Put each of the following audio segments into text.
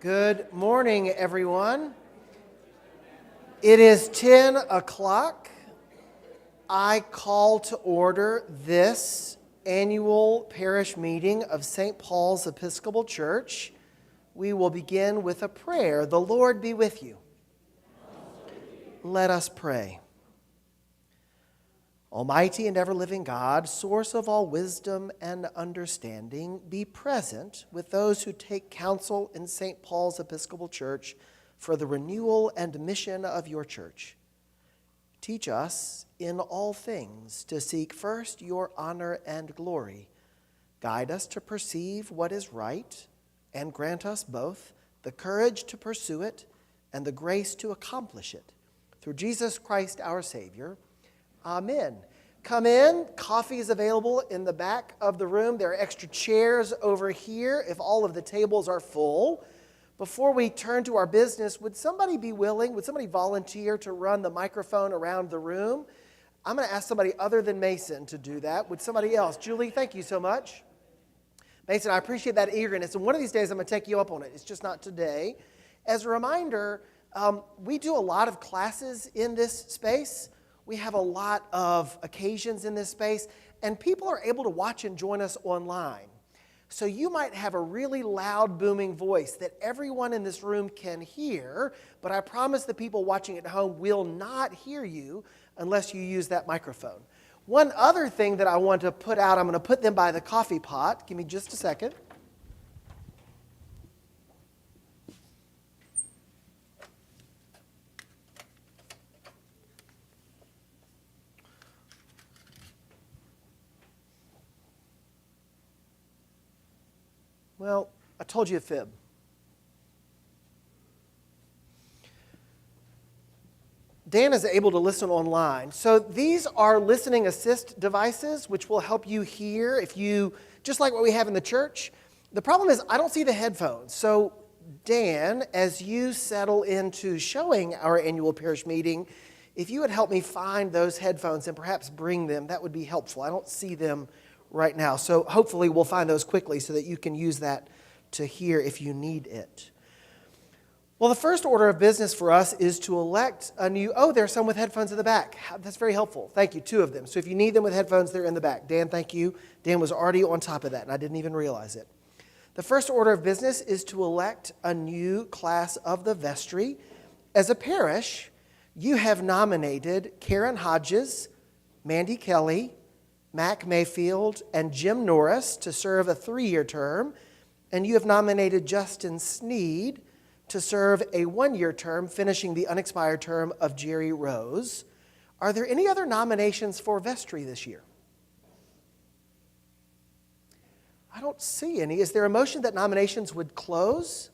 Good morning, everyone. It is 10 o'clock. I call to order this annual parish meeting of St. Paul's Episcopal Church. We will begin with a prayer. The Lord be with you. Let us pray. Almighty and ever-living God, source of all wisdom and understanding, be present with those who take counsel in St. Paul's Episcopal Church for the renewal and mission of your church. Teach us in all things to seek first your honor and glory. Guide us to perceive what is right, and grant us both the courage to pursue it and the grace to accomplish it. Through Jesus Christ our Savior. Amen. Come in. Coffee is available in the back of the room. There are extra chairs over here if all of the tables are full. Before we turn to our business, would somebody volunteer to run the microphone around the room? I'm going to ask somebody other than Mason to do that. Would somebody else? Julie, thank you so much. Mason, I appreciate that eagerness. And one of these days I'm going to take you up on it. It's just not today. As a reminder, we do a lot of classes in this space. We have a lot of occasions in this space, and people are able to watch and join us online. So you might have a really loud, booming voice that everyone in this room can hear, but I promise the people watching at home will not hear you unless you use that microphone. One other thing that I want to put out, I'm going to put them by the coffee pot. Give me just a second. Well, I told you a fib. Dan is able to listen online. So these are listening assist devices, which will help you hear if you, just like what we have in the church. The problem is I don't see the headphones. So Dan, as you settle into showing our annual parish meeting, if you would help me find those headphones and perhaps bring them, that would be helpful. I don't see them right now. So hopefully we'll find those quickly so that you can use that to hear if you need it. Well, the first order of business for us is to elect a new... Oh, there are some with headphones in the back. That's very helpful. Thank you, 2 of them. So if you need them with headphones, they're in the back. Dan, thank you. Dan was already on top of that, and I didn't even realize it. The first order of business is to elect a new class of the vestry. As a parish, you have nominated Karen Hodges, Mandy Kelly, Mac Mayfield, and Jim Norris to serve a 3-year term, and you have nominated Justin Sneed to serve a 1-year term, finishing the unexpired term of Jerry Rose. Are there any other nominations for vestry this year? I don't see any. Is there a motion that nominations would close?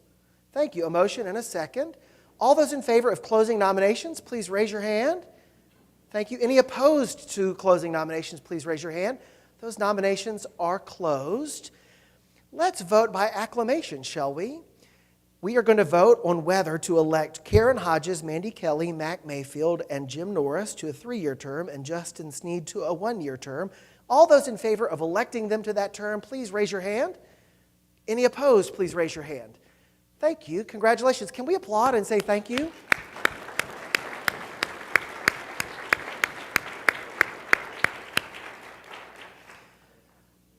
Thank you. A motion and a second. All those in favor of closing nominations, please raise your hand. Thank you. Any opposed to closing nominations, please raise your hand. Those nominations are closed. Let's vote by acclamation, shall we? We are going to vote on whether to elect Karen Hodges, Mandy Kelly, Mac Mayfield, and Jim Norris to a 3-year term and Justin Sneed to a 1-year term. All those in favor of electing them to that term, please raise your hand. Any opposed, please raise your hand. Thank you. Congratulations. Can we applaud and say thank you?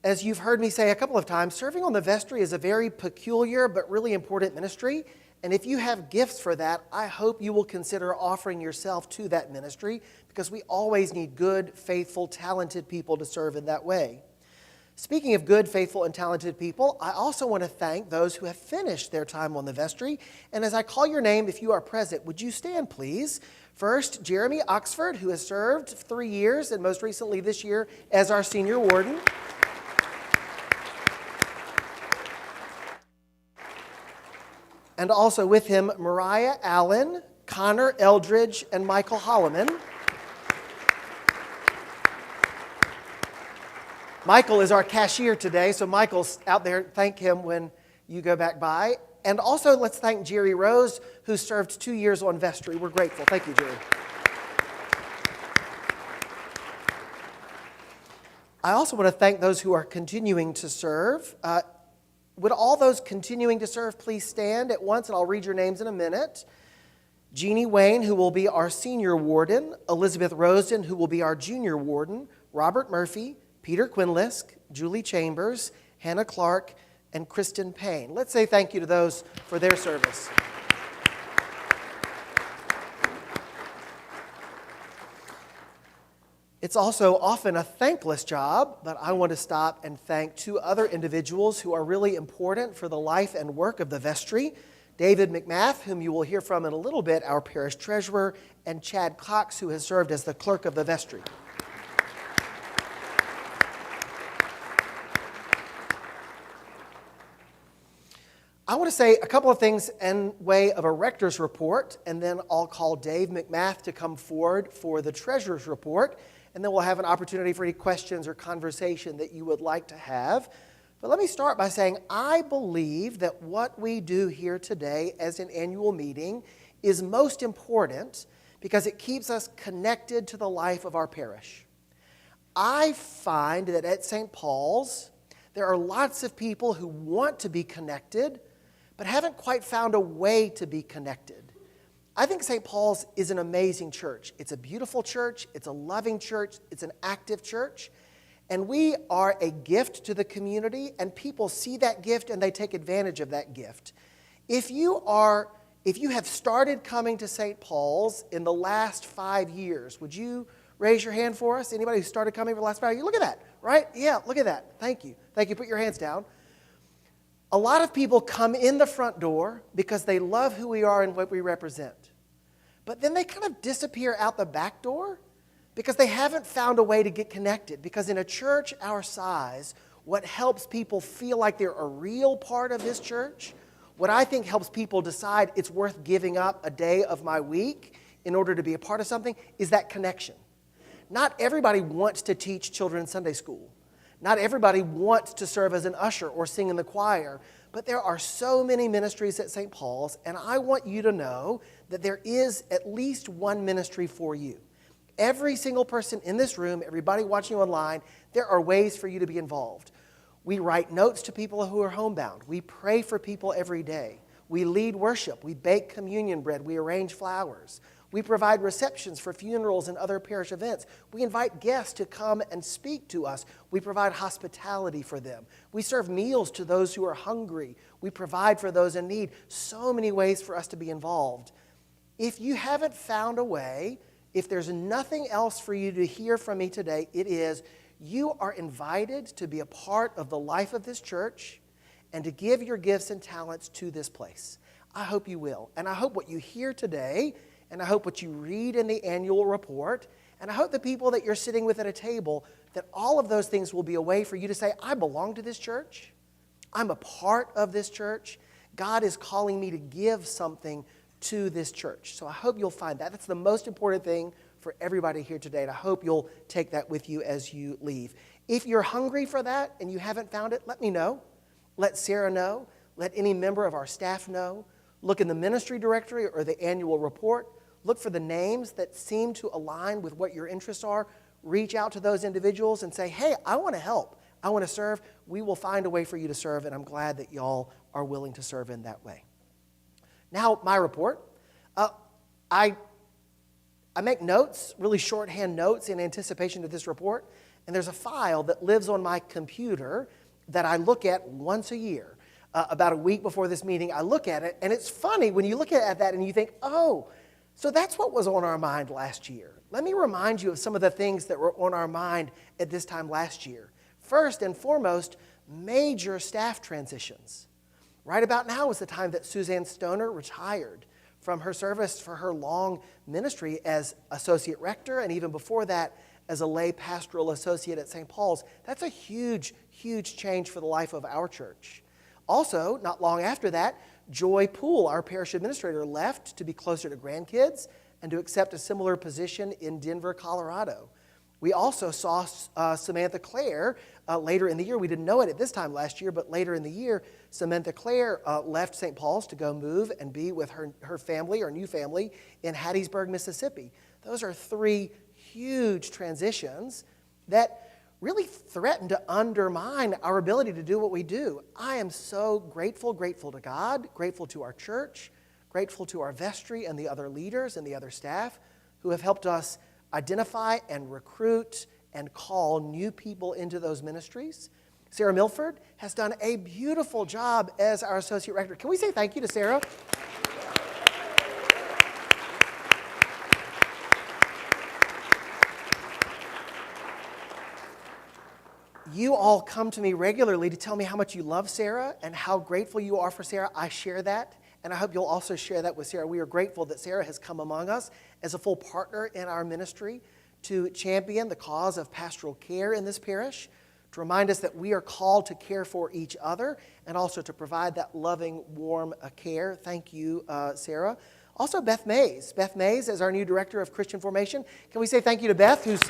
As you've heard me say a couple of times, serving on the vestry is a very peculiar but really important ministry. And if you have gifts for that, I hope you will consider offering yourself to that ministry, because we always need good, faithful, talented people to serve in that way. Speaking of good, faithful, and talented people, I also want to thank those who have finished their time on the vestry. And as I call your name, if you are present, would you stand, please? First, Jeremy Oxford, who has served 3 years and most recently this year as our senior warden. And also with him, Mariah Allen, Connor Eldridge, and Michael Holloman. Michael is our cashier today, so Michael's out there. Thank him when you go back by. And also let's thank Jerry Rose, who served 2 years on vestry. We're grateful. Thank you, Jerry. I also want to thank those who are continuing to serve. Would all those continuing to serve please stand at once, and I'll read your names in a minute. Jeannie Wayne, who will be our senior warden, Elizabeth Rosen, who will be our junior warden, Robert Murphy, Peter Quinlisk, Julie Chambers, Hannah Clark, and Kristen Payne. Let's say thank you to those for their service. It's also often a thankless job, but I want to stop and thank two other individuals who are really important for the life and work of the vestry. David McMath, whom you will hear from in a little bit, our parish treasurer, and Chad Cox, who has served as the clerk of the vestry. I want to say a couple of things in way of a rector's report, and then I'll call Dave McMath to come forward for the treasurer's report, and then we'll have an opportunity for any questions or conversation that you would like to have. But let me start by saying I believe that what we do here today as an annual meeting is most important because it keeps us connected to the life of our parish. I find that at St. Paul's, there are lots of people who want to be connected, but haven't quite found a way to be connected. I think St. Paul's is an amazing church. It's a beautiful church. It's a loving church. It's an active church. And we are a gift to the community, and people see that gift and they take advantage of that gift. If you have started coming to St. Paul's in the last 5 years, would you raise your hand for us? Anybody who started coming for the last 5 years? Look at that, right? Yeah, look at that. Thank you. Thank you. Put your hands down. A lot of people come in the front door because they love who we are and what we represent. But then they kind of disappear out the back door because they haven't found a way to get connected. Because in a church our size, what helps people feel like they're a real part of this church, what I think helps people decide it's worth giving up a day of my week in order to be a part of something, is that connection. Not everybody wants to teach children Sunday school. Not everybody wants to serve as an usher or sing in the choir, but there are so many ministries at St. Paul's, and I want you to know that there is at least one ministry for you. Every single person in this room, everybody watching online, there are ways for you to be involved. We write notes to people who are homebound. We pray for people every day. We lead worship. We bake communion bread. We arrange flowers. We provide receptions for funerals and other parish events. We invite guests to come and speak to us. We provide hospitality for them. We serve meals to those who are hungry. We provide for those in need. So many ways for us to be involved. If you haven't found a way, if there's nothing else for you to hear from me today, it is you are invited to be a part of the life of this church and to give your gifts and talents to this place. I hope you will. And I hope what you hear today, and I hope what you read in the annual report, and I hope the people that you're sitting with at a table, that all of those things will be a way for you to say, I belong to this church. I'm a part of this church. God is calling me to give something to this church. So I hope you'll find that. That's the most important thing for everybody here today, and I hope you'll take that with you as you leave. If you're hungry for that and you haven't found it, let me know. Let Sarah know. Let any member of our staff know. Look in the ministry directory or the annual report. Look for the names that seem to align with what your interests are. Reach out to those individuals and say, hey, I want to help. I want to serve. We will find a way for you to serve, and I'm glad that y'all are willing to serve in that way. Now, my report. I make notes, really shorthand notes in anticipation of this report, and there's a file that lives on my computer that I look at once a year. About a week before this meeting, I look at it, and it's funny when you look at that and you think, oh, so that's what was on our mind last year. Let me remind you of some of the things that were on our mind at this time last year. First and foremost, major staff transitions. Right about now is the time that Suzanne Stoner retired from her service for her long ministry as associate rector, and even before that as a lay pastoral associate at St. Paul's. That's a huge, huge change for the life of our church. Also, not long after that, Joy Poole, our parish administrator, left to be closer to grandkids and to accept a similar position in Denver, Colorado. We also saw Samantha Clare later in the year. We didn't know it at this time last year, but later in the year, Samantha Clare left St. Paul's to go move and be with her family, or new family, in Hattiesburg, Mississippi. Those are three huge transitions that really threaten to undermine our ability to do what we do. I am so grateful to God, grateful to our church, grateful to our vestry and the other leaders and the other staff who have helped us identify and recruit and call new people into those ministries. Sarah Milford has done a beautiful job as our associate rector. Can we say thank you to Sarah? You all come to me regularly to tell me how much you love Sarah and how grateful you are for Sarah. I share that, and I hope you'll also share that with Sarah. We are grateful that Sarah has come among us as a full partner in our ministry to champion the cause of pastoral care in this parish, to remind us that we are called to care for each other and also to provide that loving, warm care. Thank you, Sarah. Also, Beth Mays. Beth Mays is our new Director of Christian Formation. Can we say thank you to Beth, who's...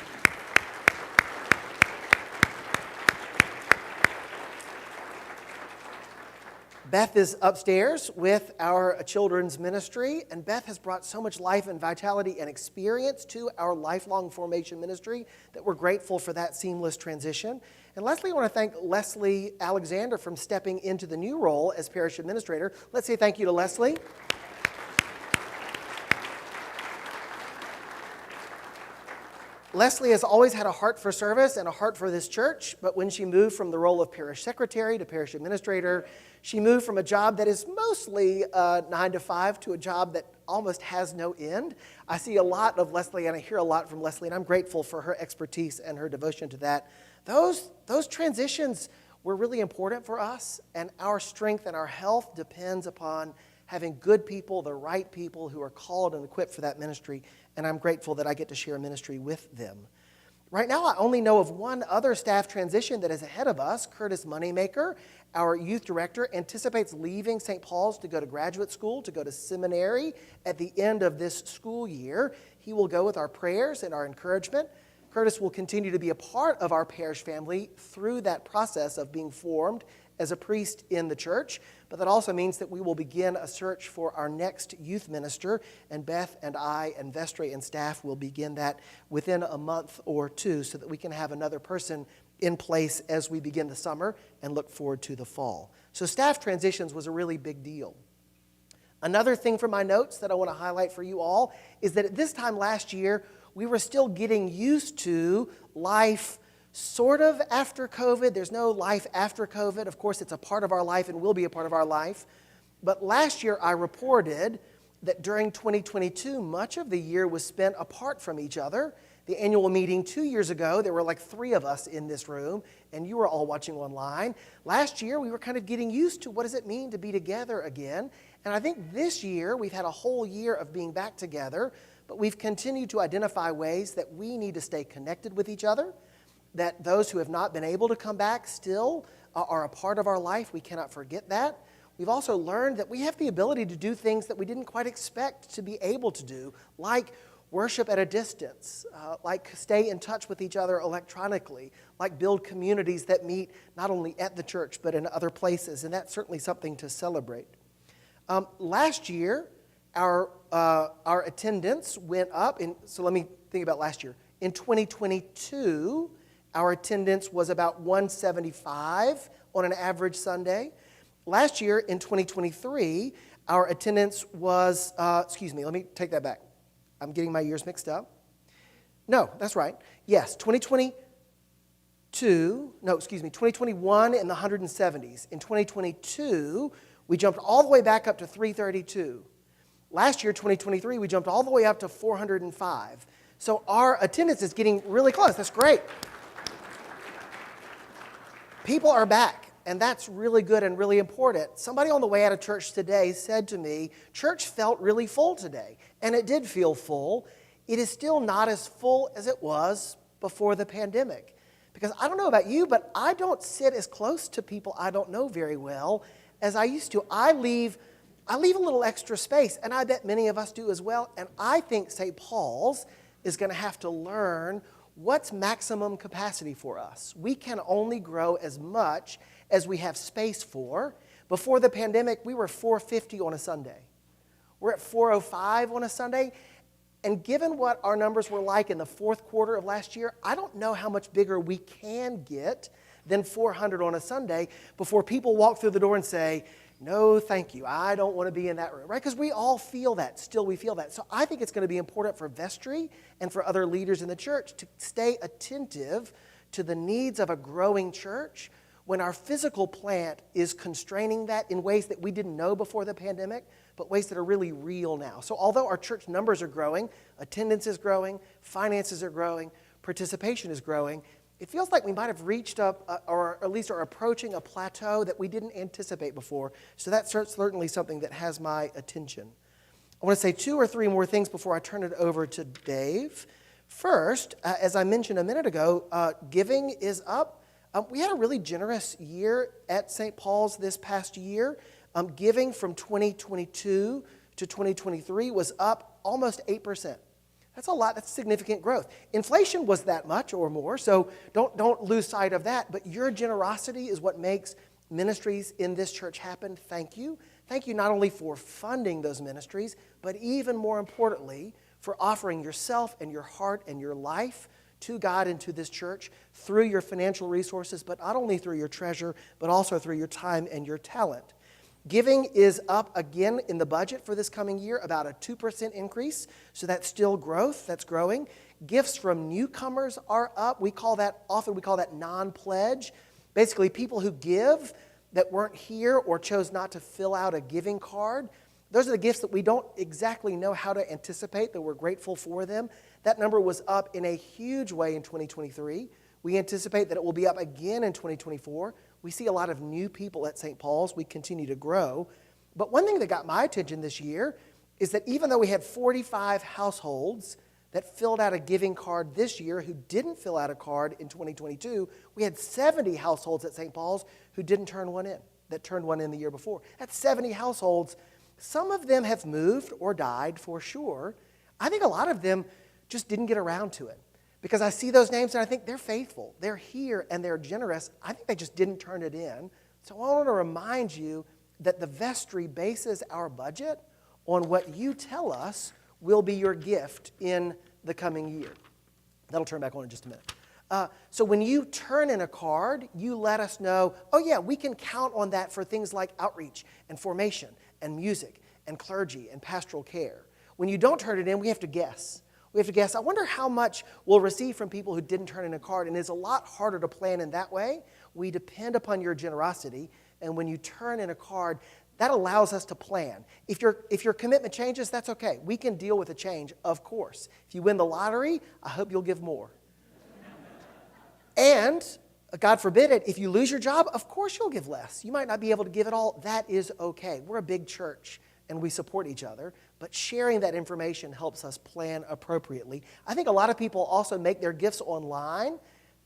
Beth is upstairs with our children's ministry, and Beth has brought so much life and vitality and experience to our lifelong formation ministry that we're grateful for that seamless transition. And lastly, I want to thank Leslie Alexander for stepping into the new role as parish administrator. Let's say thank you to Leslie. Leslie has always had a heart for service and a heart for this church, but when she moved from the role of parish secretary to parish administrator, she moved from a job that is mostly 9 to 5 to a job that almost has no end. I see a lot of Leslie and I hear a lot from Leslie, and I'm grateful for her expertise and her devotion to that. Those transitions were really important for us, and our strength and our health depends upon having good people, the right people who are called and equipped for that ministry, and I'm grateful that I get to share ministry with them. Right now, I only know of one other staff transition that is ahead of us. Curtis Moneymaker, our youth director, anticipates leaving St. Paul's to go to graduate school, to go to seminary at the end of this school year. He will go with our prayers and our encouragement. Curtis will continue to be a part of our parish family through that process of being formed as a priest in the church, but that also means that we will begin a search for our next youth minister, and Beth and I and Vestre and staff will begin that within a month or two so that we can have another person in place as we begin the summer and look forward to the fall. So staff transitions was a really big deal. Another thing from my notes that I want to highlight for you all is that at this time last year, we were still getting used to life sort of after COVID. There's no life after COVID. Of course, it's a part of our life and will be a part of our life. But last year, I reported that during 2022, much of the year was spent apart from each other. The annual meeting 2 years ago, there were like 3 of us in this room, and you were all watching online. Last year, we were kind of getting used to what does it mean to be together again. And I think this year, we've had a whole year of being back together, but we've continued to identify ways that we need to stay connected with each other, that those who have not been able to come back still are a part of our life. We cannot forget that. We've also learned that we have the ability to do things that we didn't quite expect to be able to do, like worship at a distance, like stay in touch with each other electronically, like build communities that meet not only at the church but in other places, and that's certainly something to celebrate. Last year, our attendance went up, so let me think about last year. In 2022, our attendance was about 175 on an average Sunday. Last year, in 2023, our attendance was, let me take that back. I'm getting my years mixed up. No, that's right. Yes, 2021 in the 170s. In 2022, we jumped all the way back up to 332. Last year, 2023, we jumped all the way up to 405. So our attendance is getting really close. That's great. People are back, and that's really good and really important. Somebody on the way out of church today said to me, church felt really full today, and it did feel full. It is still not as full as it was before the pandemic, because I don't know about you, but I don't sit as close to people I don't know very well as I used to. I leave a little extra space, and I bet many of us do as well, and I think St. Paul's is going to have to learn what's maximum capacity for us. We can only grow as much as we have space for. Before the pandemic, we were 450 on a Sunday. We're at 405 on a Sunday. And given what our numbers were like in the fourth quarter of last year, I don't know how much bigger we can get than 400 on a Sunday before people walk through the door and say, no, thank you, I don't want to be in that room, right? Because we all feel that. Still, we feel that. So I think it's going to be important for vestry and for other leaders in the church to stay attentive to the needs of a growing church when our physical plant is constraining that in ways that we didn't know before the pandemic, but ways that are really real now. So although our church numbers are growing, attendance is growing, finances are growing, participation is growing, it feels like we might have reached up, or at least are approaching a plateau that we didn't anticipate before. So that's certainly something that has my attention. I want to say 2 or 3 more things before I turn it over to Dave. First, as I mentioned a minute ago, giving is up. We had a really generous year at St. Paul's this past year. Giving from 2022 to 2023 was up almost 8%. That's a lot. That's significant growth. Inflation was that much or more, so don't lose sight of that. But your generosity is what makes ministries in this church happen. Thank you. Thank you not only for funding those ministries, but even more importantly, for offering yourself and your heart and your life to God and to this church through your financial resources, but not only through your treasure, but also through your time and your talent. Giving is up again in the budget for this coming year, about a 2% increase. So that's still growth, that's growing. Gifts from newcomers are up. We call that non-pledge. Basically, people who give that weren't here or chose not to fill out a giving card. Those are the gifts that we don't exactly know how to anticipate, that we're grateful for them. That number was up in a huge way in 2023. We anticipate that it will be up again in 2024. We see a lot of new people at St. Paul's. We continue to grow. But one thing that got my attention this year is that even though we had 45 households that filled out a giving card this year who didn't fill out a card in 2022, we had 70 households at St. Paul's who didn't turn one in, that turned one in the year before. That's 70 households. Some of them have moved or died for sure. I think a lot of them just didn't get around to it. Because I see those names and I think they're faithful. They're here and they're generous. I think they just didn't turn it in. So I want to remind you that the vestry bases our budget on what you tell us will be your gift in the coming year. That'll turn back on in just a minute. So when you turn in a card, you let us know, oh yeah, we can count on that for things like outreach and formation and music and clergy and pastoral care. When you don't turn it in, we have to guess. We have to guess, I wonder how much we'll receive from people who didn't turn in a card. And it's a lot harder to plan in that way. We depend upon your generosity. And when you turn in a card, that allows us to plan. If your commitment changes, that's okay. We can deal with a change, of course. If you win the lottery, I hope you'll give more. And, God forbid it, if you lose your job, of course you'll give less. You might not be able to give it all. That is okay. We're a big church, and we support each other. But sharing that information helps us plan appropriately. I think a lot of people also make their gifts online,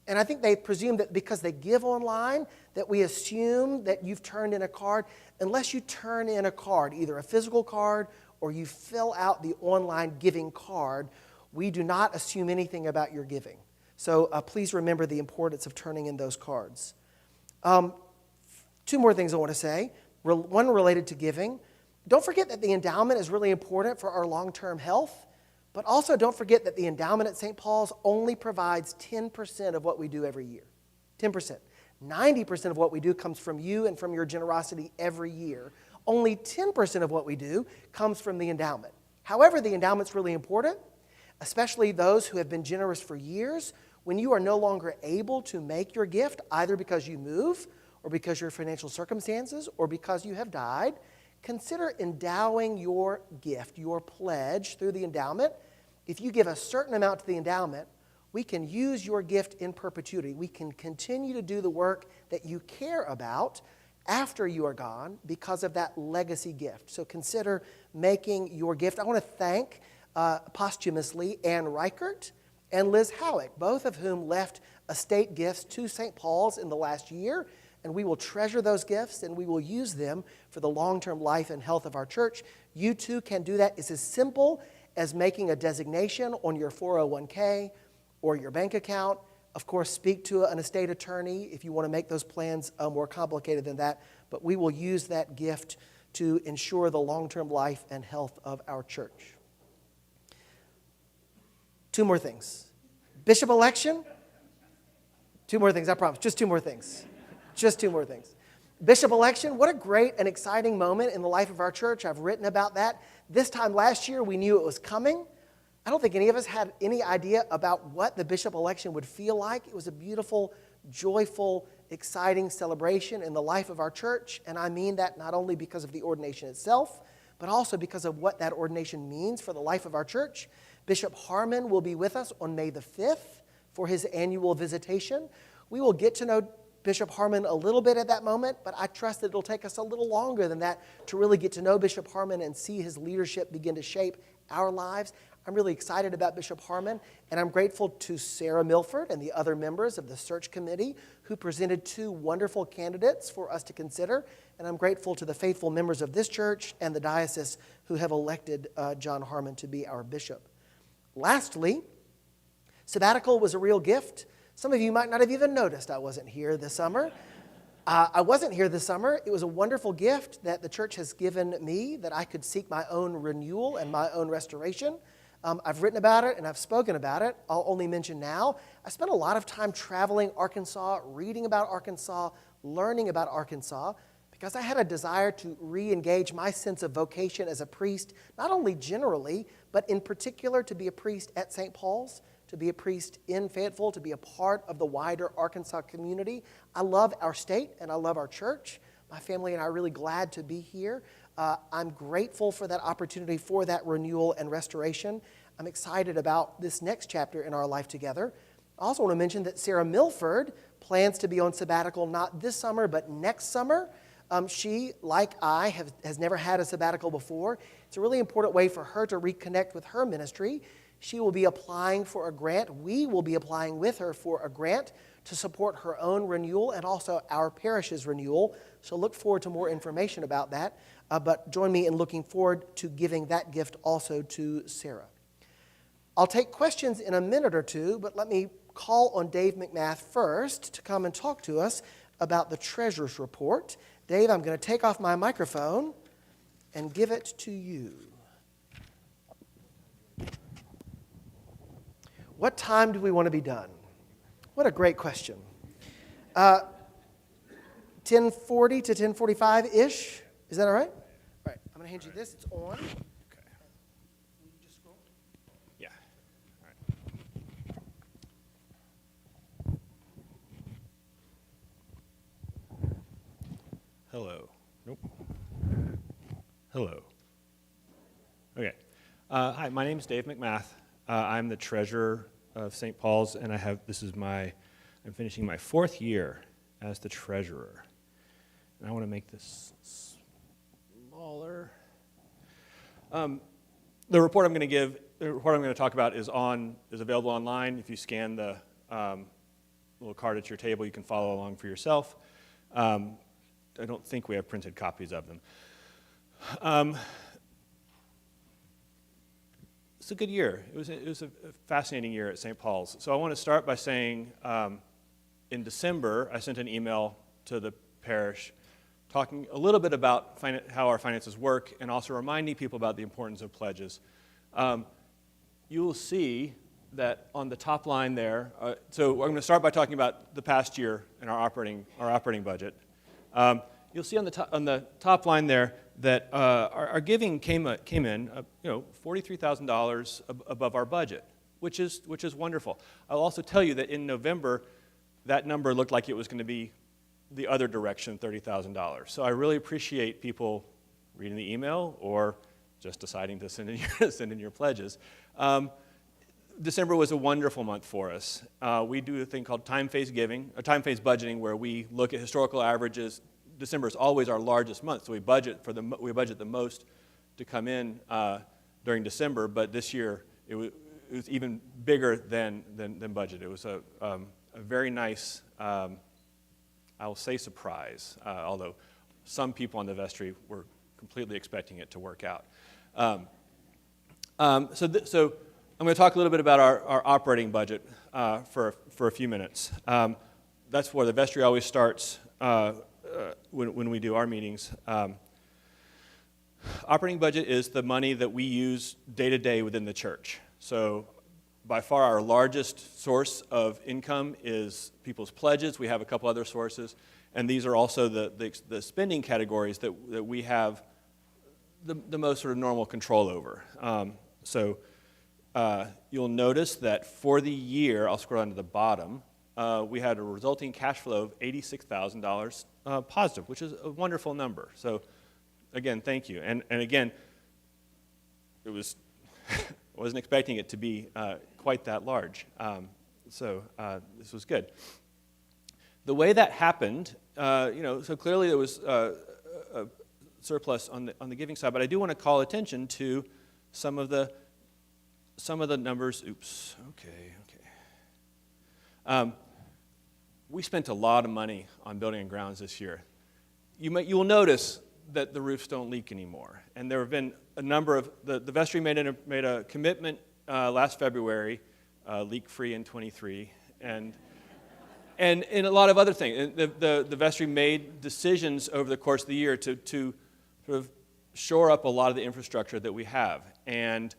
and I think they presume that because they give online, that we assume that you've turned in a card. Unless you turn in a card, either a physical card or you fill out the online giving card, we do not assume anything about your giving. So please remember the importance of turning in those cards. 2 more things I want to say. One related to giving. Don't forget that the endowment is really important for our long-term health, but also don't forget that the endowment at St. Paul's only provides 10% of what we do every year. 10%. 90% of what we do comes from you and from your generosity every year. Only 10% of what we do comes from the endowment. However, the endowment's really important, especially those who have been generous for years. When you are no longer able to make your gift, either because you move or because your financial circumstances or because you have died, consider endowing your gift, your pledge through the endowment. If you give a certain amount to the endowment, we can use your gift in perpetuity. We can continue to do the work that you care about after you are gone because of that legacy gift. So consider making your gift. I want to thank posthumously Ann Reichert and Liz Howick, both of whom left estate gifts to St. Paul's in the last year. And we will treasure those gifts and we will use them for the long-term life and health of our church. You too can do that. It's as simple as making a designation on your 401k or your bank account. Of course, speak to an estate attorney if you want to make those plans more complicated than that. But we will use that gift to ensure the long-term life and health of our church. Two more things. Bishop election. Two more things, I promise. Just two more things. Just two more things. Bishop election, what a great and exciting moment in the life of our church. I've written about that. This time last year, we knew it was coming. I don't think any of us had any idea about what the bishop election would feel like. It was a beautiful, joyful, exciting celebration in the life of our church. And I mean that not only because of the ordination itself, but also because of what that ordination means for the life of our church. Bishop Harmon will be with us on May the 5th for his annual visitation. We will get to know Bishop Harmon a little bit at that moment, but I trust that it'll take us a little longer than that to really get to know Bishop Harmon and see his leadership begin to shape our lives. I'm really excited about Bishop Harmon, and I'm grateful to Sarah Milford and the other members of the search committee who presented two wonderful candidates for us to consider, and I'm grateful to the faithful members of this church and the diocese who have elected John Harmon to be our bishop. Lastly, sabbatical was a real gift. Some of you might not have even noticed I wasn't here this summer. I wasn't here this summer. It was a wonderful gift that the church has given me that I could seek my own renewal and my own restoration. I've written about it and I've spoken about it. I'll only mention now. I spent a lot of time traveling Arkansas, reading about Arkansas, learning about Arkansas, because I had a desire to re-engage my sense of vocation as a priest, not only generally, but in particular to be a priest at St. Paul's, to be a priest in Fayetteville, to be a part of the wider Arkansas community. I love our state and I love our church. My family and I are really glad to be here. I'm grateful for that opportunity, for that renewal and restoration. I'm excited about this next chapter in our life together. I also want to mention that Sarah Milford plans to be on sabbatical not this summer, but next summer. She, like I, has never had a sabbatical before. It's a really important way for her to reconnect with her ministry. She will be applying for a grant. We will be applying with her for a grant to support her own renewal and also our parish's renewal. So look forward to more information about that. But join me in looking forward to giving that gift also to Sarah. I'll take questions in a minute or two, but let me call on Dave McMath first to come and talk to us about the Treasurer's Report. Dave, I'm going to take off my microphone and give it to you. What time do we want to be done? What a great question. 10:40 to 10:45-ish? Is that all right? All right, I'm going to hand you this. It's on. Okay. Will you just scroll? Yeah. All right. Hello. Nope. Hello. Okay. Hi, my name is Dave McMath. I'm the treasurer of St. Paul's, and I'm finishing my 4th year as the treasurer. And I want to make this smaller. The report I'm going to talk about is available online. If you scan the little card at your table, you can follow along for yourself. I don't think we have printed copies of them. It's a good year. It was a fascinating year at St. Paul's. So I want to start by saying in December, I sent an email to the parish talking a little bit about how our finances work and also reminding people about the importance of pledges. You will see that on the top line there, so I'm going to start by talking about the past year and our operating budget. You'll see on the top line there that our giving came in, $43,000 above our budget, which is wonderful. I'll also tell you that in November, that number looked like it was going to be the other direction, $30,000. So I really appreciate people reading the email or just deciding to send in your pledges. December was a wonderful month for us. We do a thing called time-phase giving, or time-phase budgeting, where we look at historical averages. December is always our largest month, so we budget the most to come in during December. But this year it was even bigger than budget. It was a very nice, I will say, surprise. Although some people in the vestry were completely expecting it to work out. So I'm going to talk a little bit about our operating budget for a few minutes. That's where the vestry always starts when we do our meetings. Operating budget is the money that we use day to day within the church. So By far our largest source of income is people's pledges. We have a couple other sources, and these are also the spending categories that we have the most sort of normal control over. You'll notice that for the year, I'll scroll down to the bottom, we had a resulting cash flow of $86,000 positive, which is a wonderful number. So again, thank you. And again, it was I wasn't expecting it to be quite that large. This was good. The way that happened, so clearly there was a surplus on the giving side, but I do want to call attention to some of the numbers. Oops. Okay. We spent a lot of money on building and grounds this year. You will notice that the roofs don't leak anymore, and there have been a number of the vestry made a commitment last February, leak-free in 23, and a lot of other things. The vestry made decisions over the course of the year to sort of shore up a lot of the infrastructure that we have. And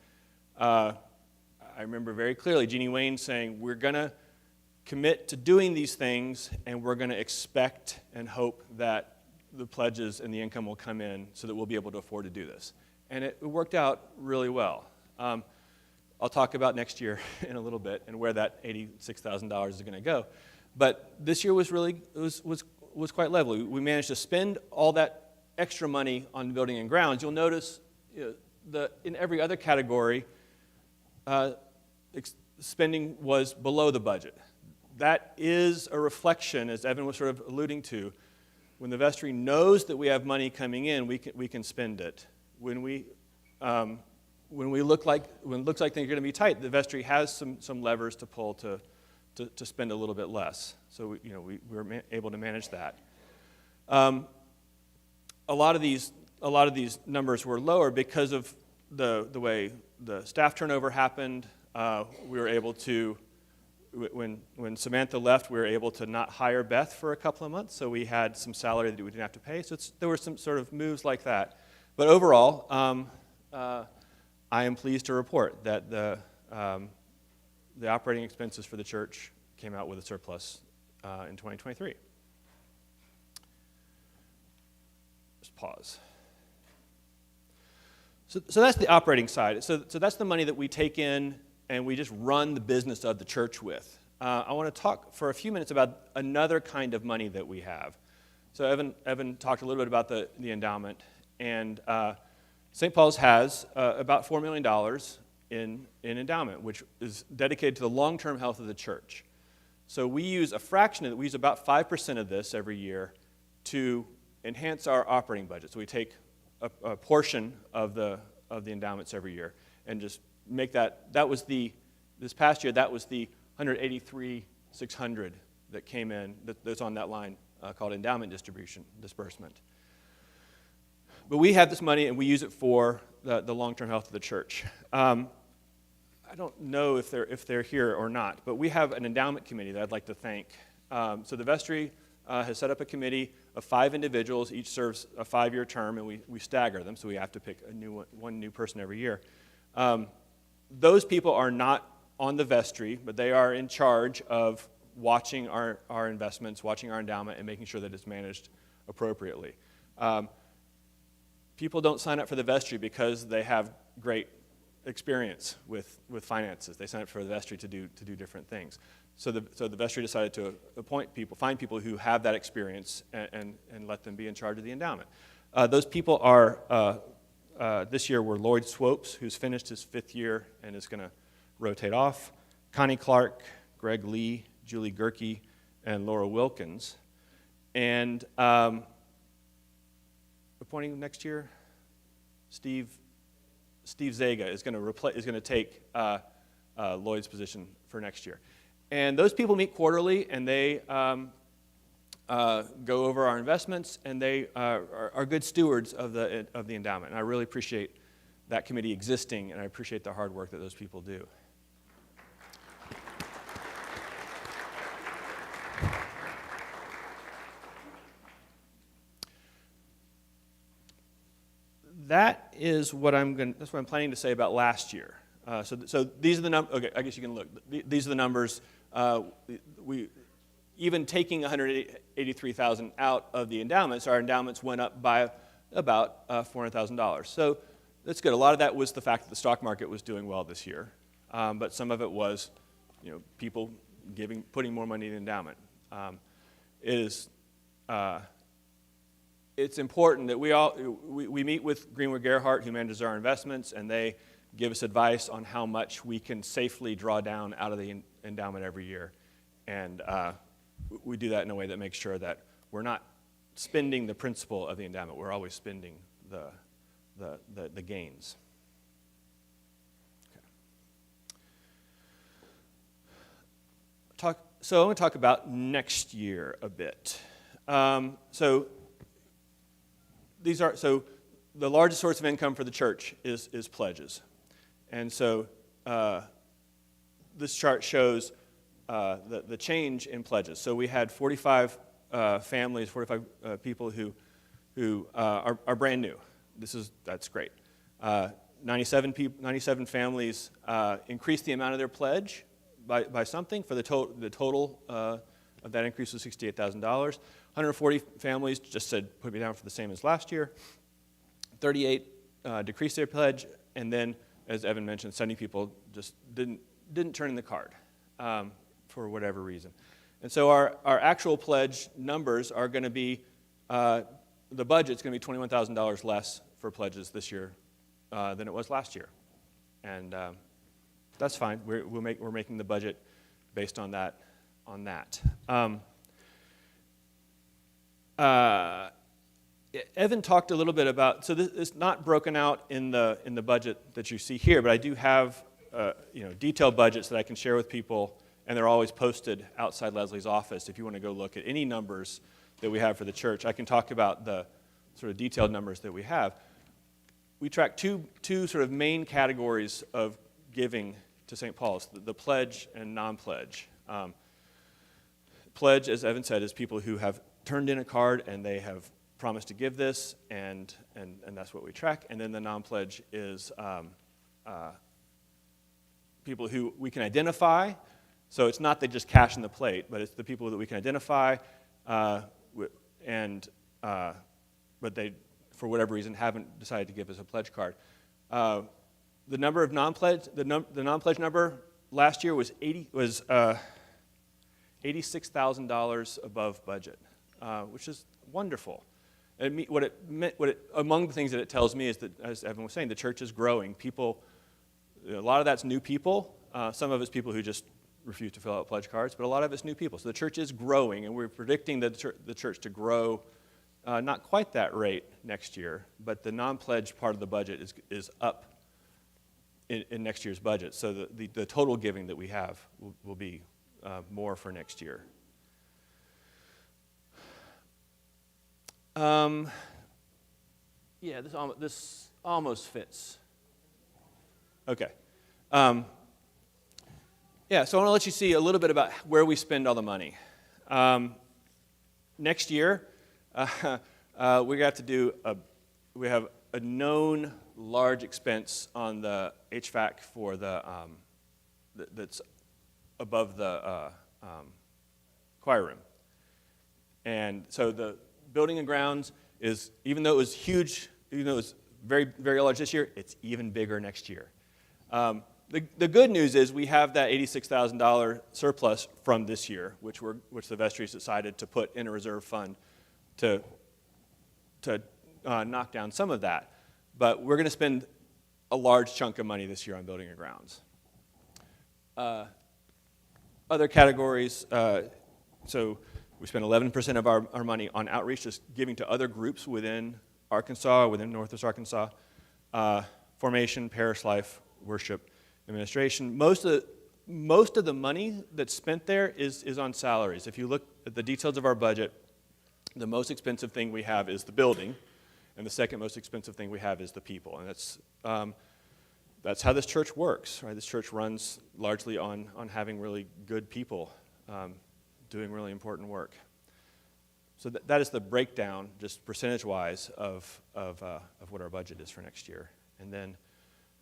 I remember very clearly Jeannie Wayne saying, we're going to commit to doing these things, and we're going to expect and hope that the pledges and the income will come in so that we'll be able to afford to do this. And it worked out really well. I'll talk about next year in a little bit and where that $86,000 is going to go. But this year was quite lovely. We managed to spend all that extra money on building and grounds. You'll notice in every other category, spending was below the budget. That is a reflection, as Evan was sort of alluding to. When the vestry knows that we have money coming in, we can spend it. When it looks like things are going to be tight, the vestry has some levers to pull to spend a little bit less. So we were able to manage that. A lot of these numbers were lower because of the way the staff turnover happened. We were able to, when Samantha left, we were able to not hire Beth for a couple of months, so we had some salary that we didn't have to pay. So there were some sort of moves like that. But overall, I am pleased to report that the operating expenses for the church came out with a surplus in 2023. Just pause. So that's the operating side. So that's the money that we take in and we just run the business of the church with. I want to talk for a few minutes about another kind of money that we have. So Evan talked a little bit about the endowment, and St. Paul's has about $4 million in endowment, which is dedicated to the long-term health of the church. So we use a fraction of it. We use about 5% of this every year to enhance our operating budget. So we take a portion of the endowments every year and just make that. This past year, that was the $183,600 that came in. That's on that line called endowment disbursement. But we have this money and we use it for the long-term health of the church. I don't know if they're here or not, but we have an endowment committee that I'd like to thank. So the vestry has set up a committee of 5 individuals. Each serves a 5-year term, and we stagger them, so we have to pick one new person every year. Those people are not on the vestry, but they are in charge of watching our investments, watching our endowment, and making sure that it's managed appropriately. People don't sign up for the vestry because they have great experience with finances. They sign up for the vestry to do different things. So the vestry decided to find people who have that experience and let them be in charge of the endowment. Those people are, this year were Lloyd Swopes, who's finished his 5th year and is going to rotate off, Connie Clark, Greg Lee, Julie Gerke, and Laura Wilkins. And appointing next year, Steve Zaga is going to take Lloyd's position for next year. And those people meet quarterly, and they go over our investments, and they are good stewards of the endowment. And I really appreciate that committee existing, and I appreciate the hard work that those people do. That's what I'm planning to say about last year. So these are the numbers. Okay, I guess you can look. These are the numbers. We even taking $183,000 out of the endowments, our endowments went up by about $400,000. So that's good. A lot of that was the fact that the stock market was doing well this year, but some of it was, people putting more money in the endowment. It's important that we meet with Greenwood Gerhardt, who manages our investments, and they give us advice on how much we can safely draw down out of the endowment every year. And we do that in a way that makes sure that we're not spending the principal of the endowment. We're always spending the gains. Okay. So I want to talk about next year a bit. So the largest source of income for the church is pledges. And so this chart shows the change in pledges. So we had 45 families, 45 people who are brand new. That's great. 97 families increased the amount of their pledge by something. For the total of that increase was $68,000. 140 families just said, put me down for the same as last year. 38 decreased their pledge, and then, as Evan mentioned, 70 people just didn't turn in the card for whatever reason. And so our actual pledge numbers are going to be, the budget's going to be $21,000 less for pledges this year than it was last year. And that's fine. We're making the budget based on that. Evan talked a little bit about, so this is not broken out in the budget that you see here, but I do have detailed budgets that I can share with people, and they're always posted outside Leslie's office. If you want to go look at any numbers that we have for the church, I can talk about the sort of detailed numbers that we have. We track two sort of main categories of giving to St. Paul's, the pledge and non-pledge. Pledge, as Evan said, is people who have turned in a card and they have promised to give this, and that's what we track. And then the non-pledge is people who we can identify. So it's not they just cash in the plate, but it's the people that we can identify, but they, for whatever reason, haven't decided to give us a pledge card. The number of non-pledge, the non-pledge number last year was $86,000 above budget, which is wonderful. And among the things that it tells me is that, as Evan was saying, the church is growing. People, a lot of that's new people. Some of it's people who just refuse to fill out pledge cards, but a lot of it's new people. So the church is growing, and we're predicting the church to grow not quite that rate next year, but the non-pledge part of the budget is up in next year's budget. So the total giving that we have will be more for next year. This almost fits. Okay. So I want to let you see a little bit about where we spend all the money. Next year, we have a known large expense on the HVAC for that's above the choir room. And so the building and grounds is, even though it was huge, even though it was very, very large this year, it's even bigger next year. The good news is we have that $86,000 surplus from this year, which the vestries decided to put in a reserve fund to knock down some of that. But we're going to spend a large chunk of money this year on building and grounds. Other categories, so we spend 11% of our money on outreach, just giving to other groups within Arkansas, within Northwest Arkansas. Formation, parish life, worship, administration. Most of the money that's spent there is on salaries. If you look at the details of our budget, the most expensive thing we have is the building, and the second most expensive thing we have is the people. And that's how this church works, right? This church runs largely on having really good people doing really important work. So that is the breakdown, just percentage-wise, of what our budget is for next year. And then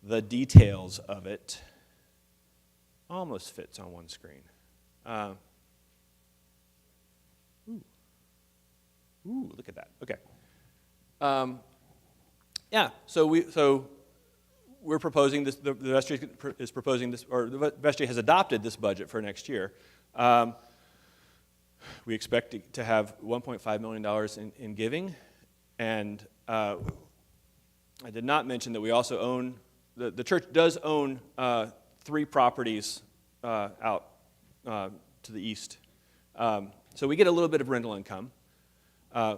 the details of it. Almost fits on one screen. Ooh, look at that. Okay. So we're proposing this. The vestry is proposing this, or the vestry has adopted this budget for next year. We expect to have $1.5 million in giving, and I did not mention that we also own. The church does own 3 properties out to the east, so we get a little bit of rental income. A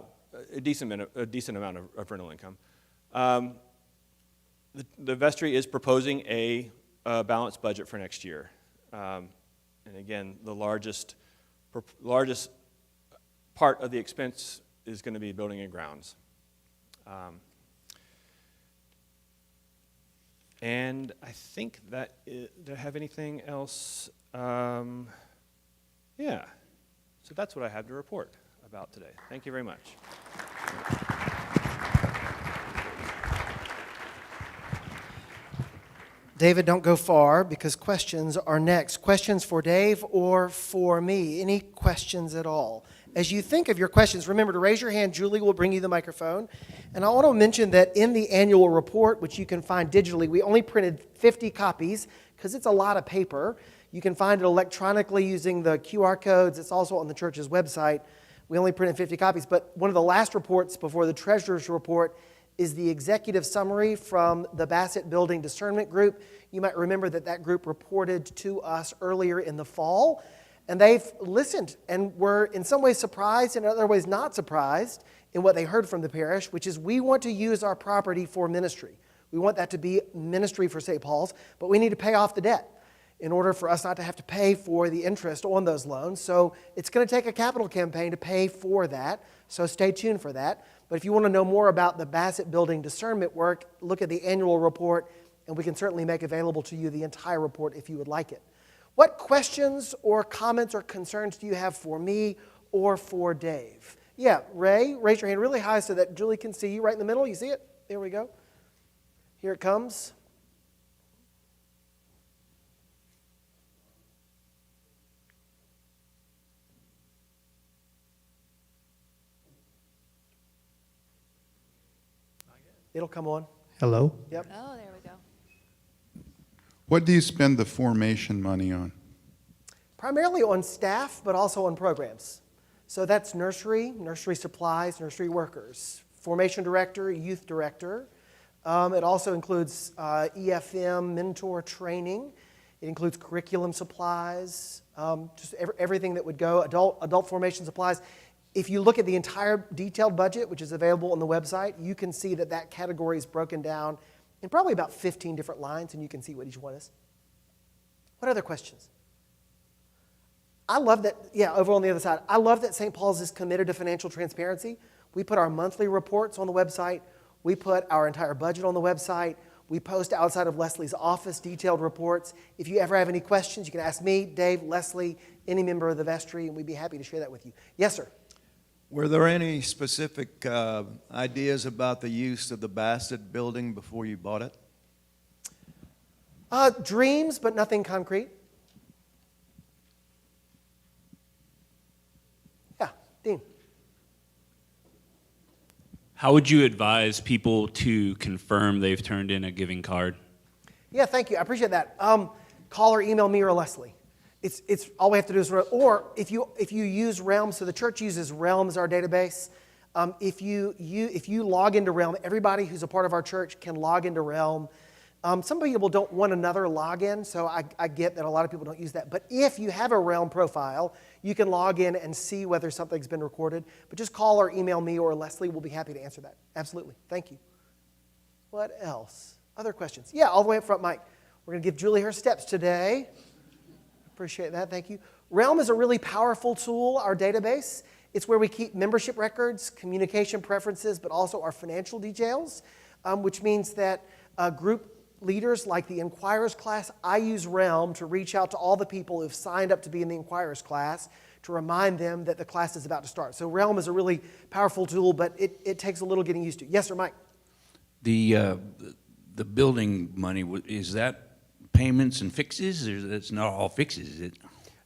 decent amount of rental income. The vestry is proposing a balanced budget for next year, and again, the largest part of the expense is going to be building and grounds. And I think that do I have anything else? Yeah. So that's what I have to report about today. Thank you very much. David, don't go far because questions are next. Questions for Dave or for me? Any questions at all? As you think of your questions, remember to raise your hand. Julie will bring you the microphone. And I want to mention that in the annual report, which you can find digitally, we only printed 50 copies because it's a lot of paper. You can find it electronically using the QR codes. It's also on the church's website. We only printed 50 copies, but one of the last reports before the treasurer's report is the executive summary from the Bassett Building Discernment Group. You might remember that group reported to us earlier in the fall, and they've listened and were in some ways surprised and in other ways not surprised in what they heard from the parish, which is we want to use our property for ministry. We want that to be ministry for St. Paul's, but we need to pay off the debt in order for us not to have to pay for the interest on those loans. So it's going to take a capital campaign to pay for that, so stay tuned for that. But if you want to know more about the Bassett Building discernment work, look at the annual report, and we can certainly make available to you the entire report if you would like it. What questions or comments or concerns do you have for me or for Dave? Yeah, Ray, raise your hand really high so that Julie can see you right in the middle. You see it? There we go. Here it comes. It'll come on. Hello? Yep. Oh, there we go. What do you spend the formation money on? Primarily on staff, but also on programs. So that's nursery supplies, nursery workers, formation director, youth director. It also includes EFM, mentor training. It includes curriculum supplies, just everything that would go, adult formation supplies. If you look at the entire detailed budget, which is available on the website, you can see that category is broken down in probably about 15 different lines, and you can see what each one is. What other questions? I love that, over on the other side, I love that St. Paul's is committed to financial transparency. We put our monthly reports on the website. We put our entire budget on the website. We post outside of Leslie's office detailed reports. If you ever have any questions, you can ask me, Dave, Leslie, any member of the vestry, and we'd be happy to share that with you. Yes, sir. Were there any specific ideas about the use of the Bassett building before you bought it? Dreams, but nothing concrete. Yeah, Dean. How would you advise people to confirm they've turned in a giving card? Yeah, thank you. I appreciate that. Call or email me or Leslie. It's all we have to do is, or if you use Realm, so the church uses Realm as our database. If you log into Realm, everybody who's a part of our church can log into Realm. Some people don't want another login, so I get that a lot of people don't use that. But if you have a Realm profile, you can log in and see whether something's been recorded. But just call or email me or Leslie. We'll be happy to answer that. Absolutely. Thank you. What else? Other questions? Yeah, all the way up front, Mike. We're going to give Julie her steps today. Appreciate that. Thank you. Realm is a really powerful tool, our database. It's where we keep membership records, communication preferences, but also our financial details, which means that group leaders like the Inquirers class, I use Realm to reach out to all the people who've signed up to be in the Inquirers class to remind them that the class is about to start. So Realm is a really powerful tool, but it takes a little getting used to. Yes, sir, Mike? The the building money, is that payments and fixes, or that's not all fixes, is it?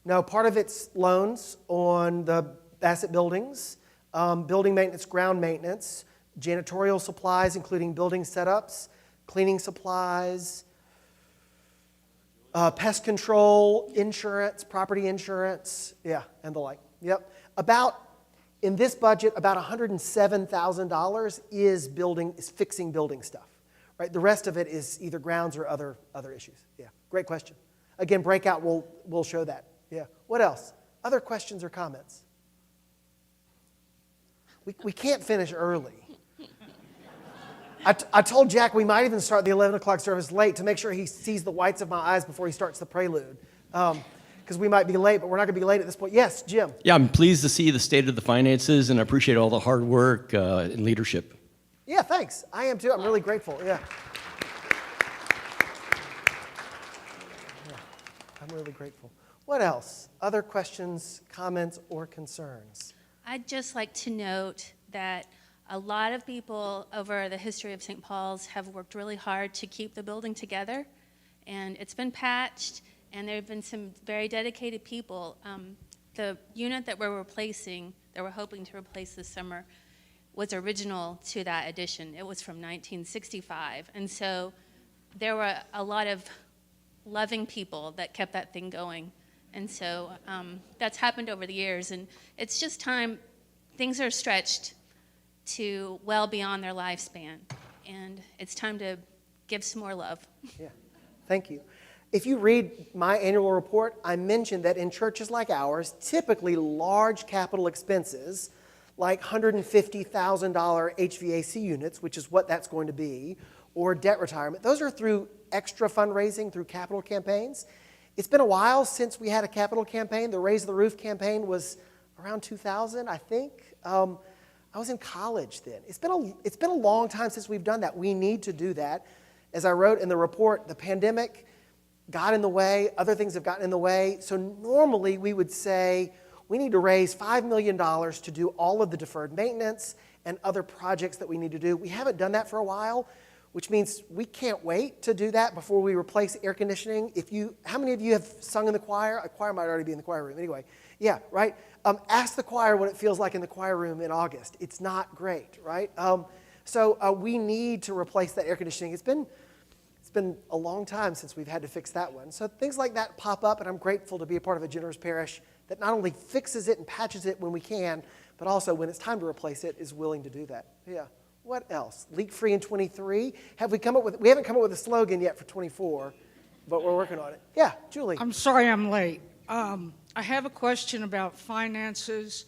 No, part of it's loans on the Bassett buildings, building maintenance, ground maintenance, janitorial supplies, including building setups, cleaning supplies, pest control, insurance, property insurance, yeah, and the like. Yep. In this budget, about $107,000 is fixing building stuff, right? The rest of it is either grounds or other issues. Yeah, great question. Again, breakout will show that. Yeah. What else? Other questions or comments? We can't finish early. I told Jack we might even start the 11 o'clock service late to make sure he sees the whites of my eyes before he starts the prelude. Because we might be late, but we're not going to be late at this point. Yes, Jim. Yeah, I'm pleased to see the state of the finances, and I appreciate all the hard work and leadership. Yeah, thanks. I am too. I'm really grateful. Yeah. I'm really grateful. What else? Other questions, comments, or concerns? I'd just like to note that a lot of people over the history of St. Paul's have worked really hard to keep the building together, and it's been patched, and there have been some very dedicated people. The unit that we're replacing, that we're hoping to replace this summer, was original to that addition. It was from 1965, and so there were a lot of loving people that kept that thing going. And so that's happened over the years, and it's just time. Things are stretched to well beyond their lifespan, and it's time to give some more love. Yeah, thank you. If you read my annual report, I mentioned that in churches like ours, typically large capital expenses, like $150,000 HVAC units, which is what that's going to be, or debt retirement, those are through extra fundraising, through capital campaigns. It's been a while since we had a capital campaign. The Raise the Roof campaign was around 2000, I think. I was in college then. It's been a long time since we've done that. We need to do that. As I wrote in the report, the pandemic got in the way. Other things have gotten in the way. So normally we would say we need to raise $5 million to do all of the deferred maintenance and other projects that we need to do. We haven't done that for a while, which means we can't wait to do that before we replace air conditioning. How many of you have sung in the choir? A choir might already be in the choir room. Anyway, yeah, right? Ask the choir what it feels like in the choir room in August. It's not great, right? So we need to replace that air conditioning. It's been a long time since we've had to fix that one. So things like that pop up, and I'm grateful to be a part of a generous parish that not only fixes it and patches it when we can, but also when it's time to replace it is willing to do that. Yeah. What else? Leak free in 23. We haven't come up with a slogan yet for 24, but we're working on it. Yeah, Julie. I'm sorry I'm late. I have a question about finances.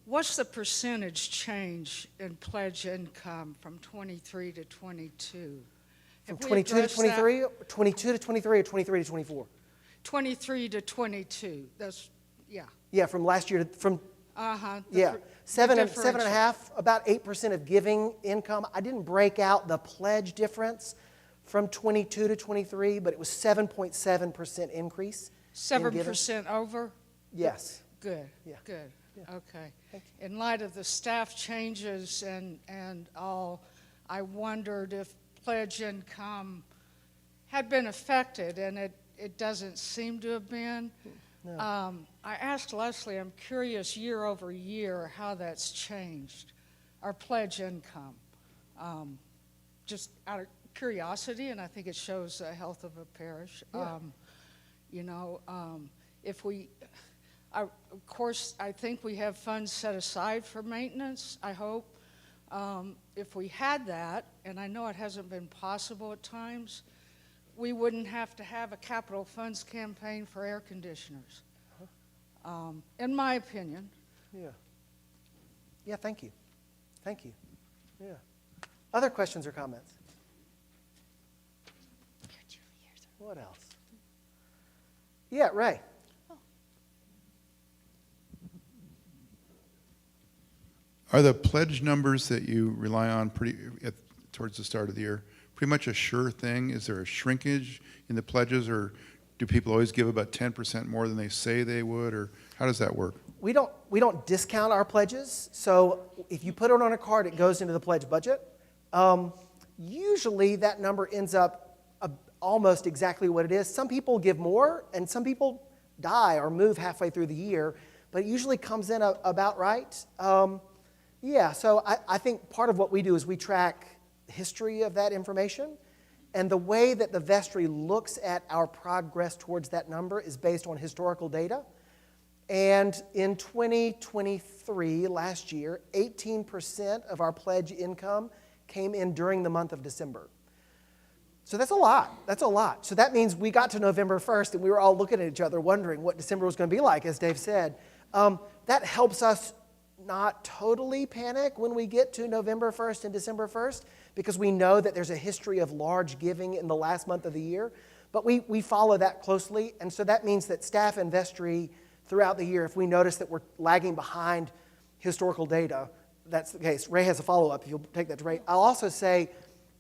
What's the percentage change in pledge income from 23 to 22? From 22 to 23, 22 to 23, or 23 to 24? 23 to 22. That's, yeah. Yeah, from last year to, yeah. Seven and a half, about 8% of giving income. I didn't break out the pledge difference from 22 to 23, but it was 7.7% increase. 7% over? Yes. Good, Yeah. good. Yeah. Okay. In light of the staff changes and all, I wondered if pledge income had been affected, and it doesn't seem to have been. No. I asked Leslie, I'm curious year over year how that's changed, our pledge income. Just out of curiosity, and I think it shows the health of a parish. Yeah. If we, of course, I think we have funds set aside for maintenance, I hope. If we had that, and I know it hasn't been possible at times, we wouldn't have to have a capital funds campaign for air conditioners, in my opinion. Yeah. Yeah, thank you. Thank you. Yeah. Other questions or comments? What else? Yeah, Ray. Are the pledge numbers that you rely on towards the start of the year pretty much a sure thing? Is there a shrinkage in the pledges, or do people always give about 10% more than they say they would, or how does that work? We don't discount our pledges, so if you put it on a card, it goes into the pledge budget. usually that number ends up almost exactly what it is. Some people give more, and some people die or move halfway through the year, but it usually comes in about right. Yeah, so I think part of what we do is we track history of that information, and the way that the vestry looks at our progress towards that number is based on historical data. And in 2023, last year, 18% of our pledge income came in during the month of December. So that's a lot. That's a lot. So that means we got to November 1st and we were all looking at each other wondering what December was going to be like, as Dave said. That helps us not totally panic when we get to November 1st and December 1st, because we know that there's a history of large giving in the last month of the year. But we follow that closely, and so that means that staff and vestry throughout the year, if we notice that we're lagging behind historical data, that's the case. Ray has a follow-up, if you'll take that to Ray. I'll also say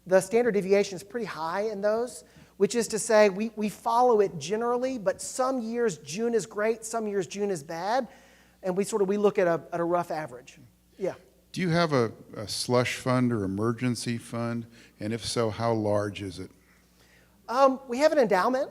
the standard deviation is pretty high in those, which is to say we follow it generally, but some years June is great, some years June is bad, and we look at a rough average. Yeah. Do you have a slush fund or emergency fund? And if so, how large is it? We have an endowment.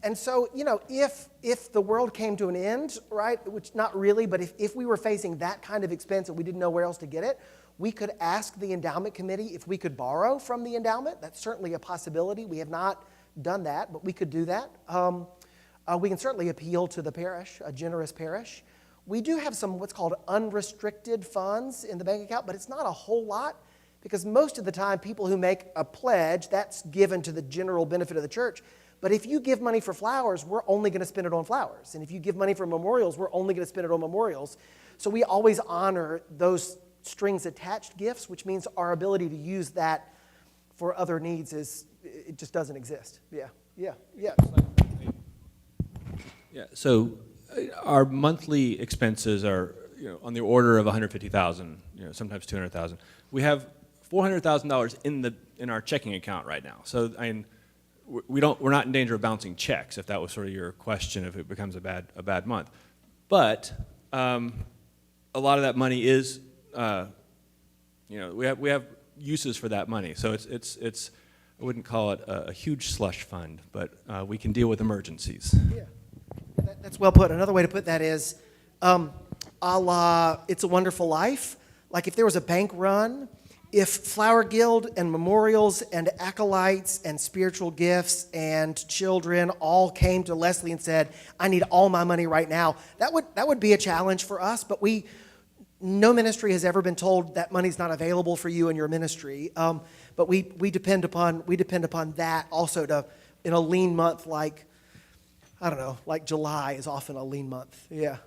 And so, if the world came to an end, right, which not really, but if we were facing that kind of expense and we didn't know where else to get it, we could ask the endowment committee if we could borrow from the endowment. That's certainly a possibility. We have not done that, but we could do that. We can certainly appeal to the parish, a generous parish. We do have some what's called unrestricted funds in the bank account, but it's not a whole lot, because most of the time people who make a pledge, that's given to the general benefit of the church. But if you give money for flowers, we're only going to spend it on flowers. And if you give money for memorials, we're only going to spend it on memorials. So we always honor those strings attached gifts, which means our ability to use that for other needs it just doesn't exist. Yeah. Yeah, so our monthly expenses are on the order of $150,000, sometimes $200,000. We have $400,000 in our checking account right now. So we're not in danger of bouncing checks, if that was sort of your question, if it becomes a bad month. But a lot of that money is, we have uses for that money. So it's I wouldn't call it a huge slush fund, but we can deal with emergencies. Yeah. That's well put. Another way to put that is, a la It's a Wonderful Life. Like if there was a bank run, if Flower Guild and memorials and acolytes and spiritual gifts and children all came to Leslie and said, I need all my money right now, that would be a challenge for us, but no ministry has ever been told that money's not available for you and your ministry. But we depend upon that also in a lean month like July is often a lean month. Yeah.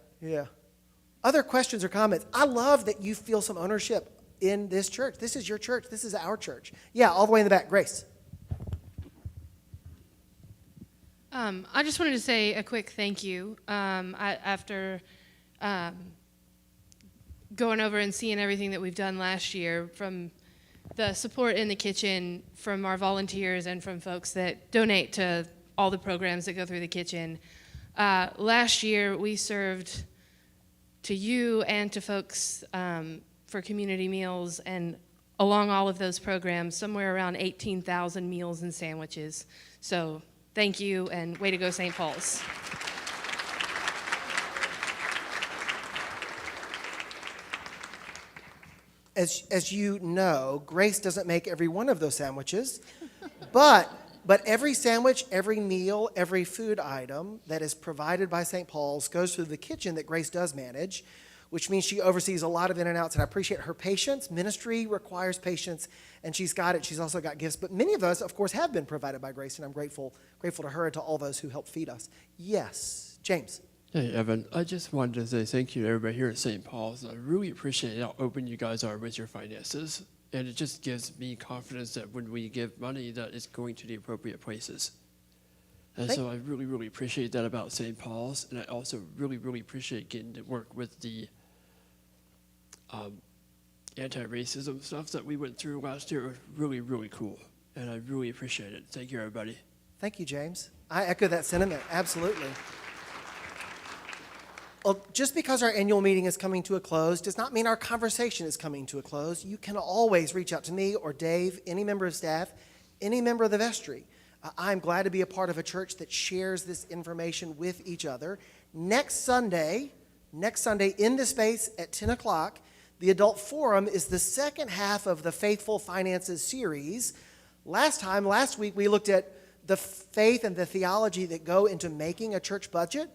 Other questions or comments? I love that you feel some ownership in this church. This is your church. This is our church. Yeah, all the way in the back. Grace. I just wanted to say a quick thank you. After going over and seeing everything that we've done last year, from the support in the kitchen, from our volunteers, and from folks that donate to all the programs that go through the kitchen. Last year, we served to you and to folks for community meals, and along all of those programs, somewhere around 18,000 meals and sandwiches. So thank you, and way to go, St. Paul's. As you know, Grace doesn't make every one of those sandwiches, but every sandwich, every meal, every food item that is provided by St. Paul's goes through the kitchen that Grace does manage, which means she oversees a lot of in and outs, and I appreciate her patience. Ministry requires patience, and she's got it. She's also got gifts, but many of us, of course, have been provided by Grace, and I'm grateful to her and to all those who help feed us. Yes, James. Hey, Evan, I just wanted to say thank you to everybody here at St. Paul's. I really appreciate how open you guys are with your finances, and it just gives me confidence that when we give money, that it's going to the appropriate places. And so I really, really appreciate that about St. Paul's, and I also really, really appreciate getting to work with the anti-racism stuff that we went through last year. It was really, really cool, and I really appreciate it. Thank you, everybody. Thank you, James. I echo that sentiment, absolutely. Well, just because our annual meeting is coming to a close does not mean our conversation is coming to a close. You can always reach out to me or Dave, any member of staff, any member of the vestry. I'm glad to be a part of a church that shares this information with each other. Next Sunday in this space at 10 o'clock, the Adult Forum is the second half of the Faithful Finances series. Last week, we looked at the faith and the theology that go into making a church budget.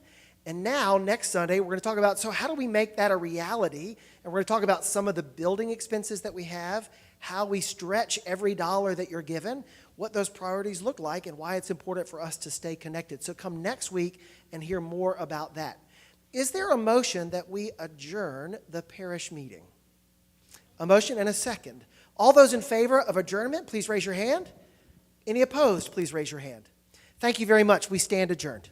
And now, next Sunday, we're going to talk about, so how do we make that a reality? And we're going to talk about some of the building expenses that we have, how we stretch every dollar that you're given, what those priorities look like, and why it's important for us to stay connected. So come next week and hear more about that. Is there a motion that we adjourn the parish meeting? A motion and a second. All those in favor of adjournment, please raise your hand. Any opposed, please raise your hand. Thank you very much. We stand adjourned.